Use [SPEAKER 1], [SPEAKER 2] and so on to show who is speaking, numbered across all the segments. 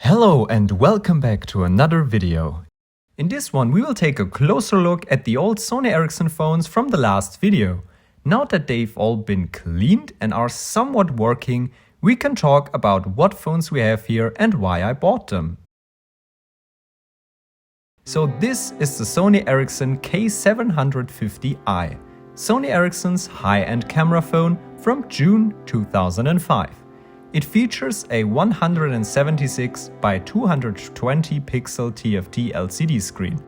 [SPEAKER 1] Hello and welcome back to another video. In this one we will take a closer look at the old Sony Ericsson phones from the last video. Now that they've all been cleaned and are somewhat working, we can talk about what phones we have here and why I bought them. So this is the Sony Ericsson K750i, Sony Ericsson's high-end camera phone from June 2005. It features a 176 by 220 pixel TFT LCD screen.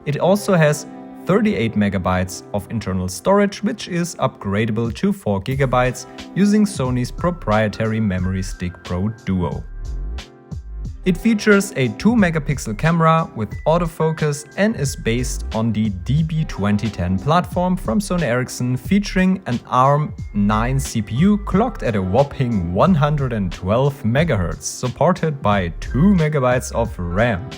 [SPEAKER 1] It also has 38 MB of internal storage, which is upgradable to 4 GB using Sony's proprietary Memory Stick Pro Duo. It features a 2 megapixel camera with autofocus and is based on the W700 platform from Sony Ericsson, featuring an ARM 9 CPU clocked at a whopping 112 MHz, supported by 2 MB of RAM.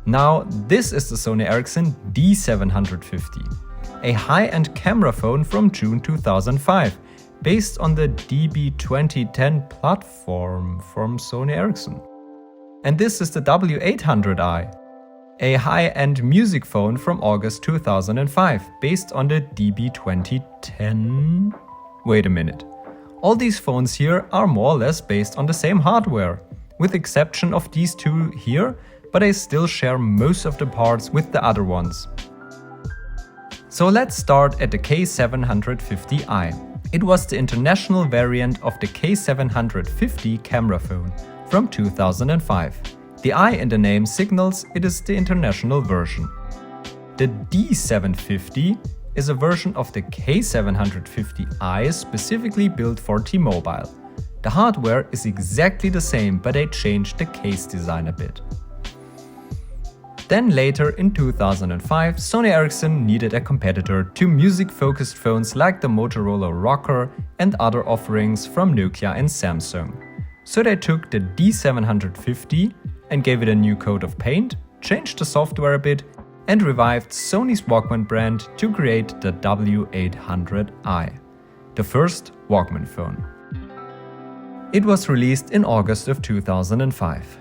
[SPEAKER 1] Now, this is the Sony Ericsson D750, a high-end camera phone from June 2005, based on the W700 platform from Sony Ericsson. And this is the W800i, a high-end music phone from August 2005, based on the W700. Wait a minute. All these phones here are more or less based on the same hardware, with exception of these two here, but they still share most of the parts with the other ones. So let's start at the K750i. It was the international variant of the K750 camera phone from 2005. The I in the name signals it is the international version. The D750 is a version of the K750i specifically built for T-Mobile. The hardware is exactly the same, but they changed the case design a bit. Then later in 2005, Sony Ericsson needed a competitor to music-focused phones like the Motorola Rocker and other offerings from Nokia and Samsung. So they took the D750 and gave it a new coat of paint, changed the software a bit, and revived Sony's Walkman brand to create the W800i, the first Walkman phone. It was released in August of 2005.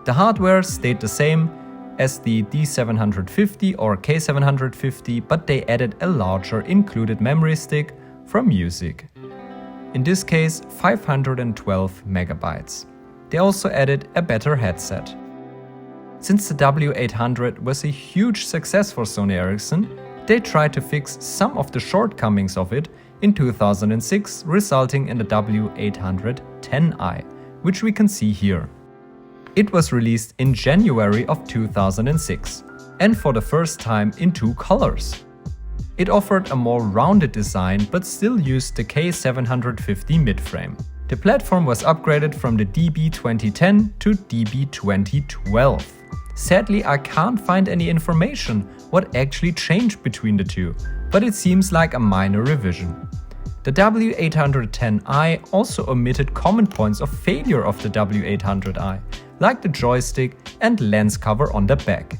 [SPEAKER 1] The hardware stayed the same as the D750 or K750, but they added a larger included memory stick from music. In this case, 512 MB. They also added a better headset. Since the W800 was a huge success for Sony Ericsson, they tried to fix some of the shortcomings of it in 2006, resulting in the W810i, which we can see here. It was released in January of 2006, and for the first time in two colors. It offered a more rounded design but still used the K750 midframe. The platform was upgraded from the W700 to W712. Sadly, I can't find any information what actually changed between the two, but it seems like a minor revision. The W810i also omitted common points of failure of the W800i, like the joystick and lens cover on the back.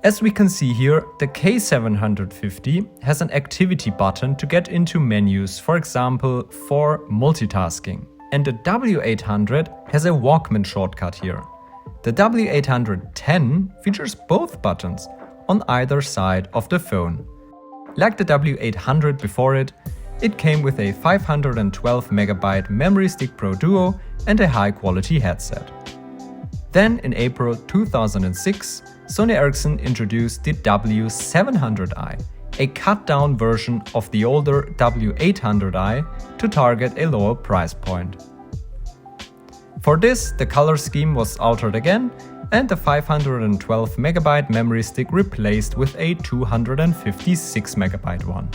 [SPEAKER 1] As we can see here, the K750 has an activity button to get into menus, for example for multitasking, and the W800 has a Walkman shortcut here. The W810 features both buttons on either side of the phone. Like the W800 before it, it came with a 512 MB Memory Stick Pro Duo and a high-quality headset. Then in April 2006, Sony Ericsson introduced the W700i, a cut-down version of the older W800i to target a lower price point. For this, the color scheme was altered again, and the 512 MB memory stick replaced with a 256 MB one.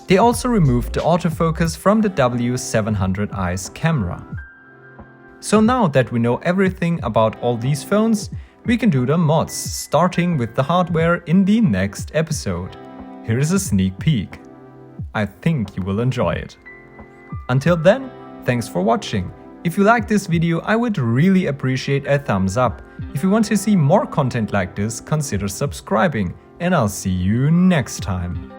[SPEAKER 1] They also removed the autofocus from the W700i's camera. So now that we know everything about all these phones, we can do the mods, starting with the hardware in the next episode. Here is a sneak peek. I think you will enjoy it. Until then, thanks for watching. If you like this video, I would really appreciate a thumbs up. If you want to see more content like this, consider subscribing, and I'll see you next time.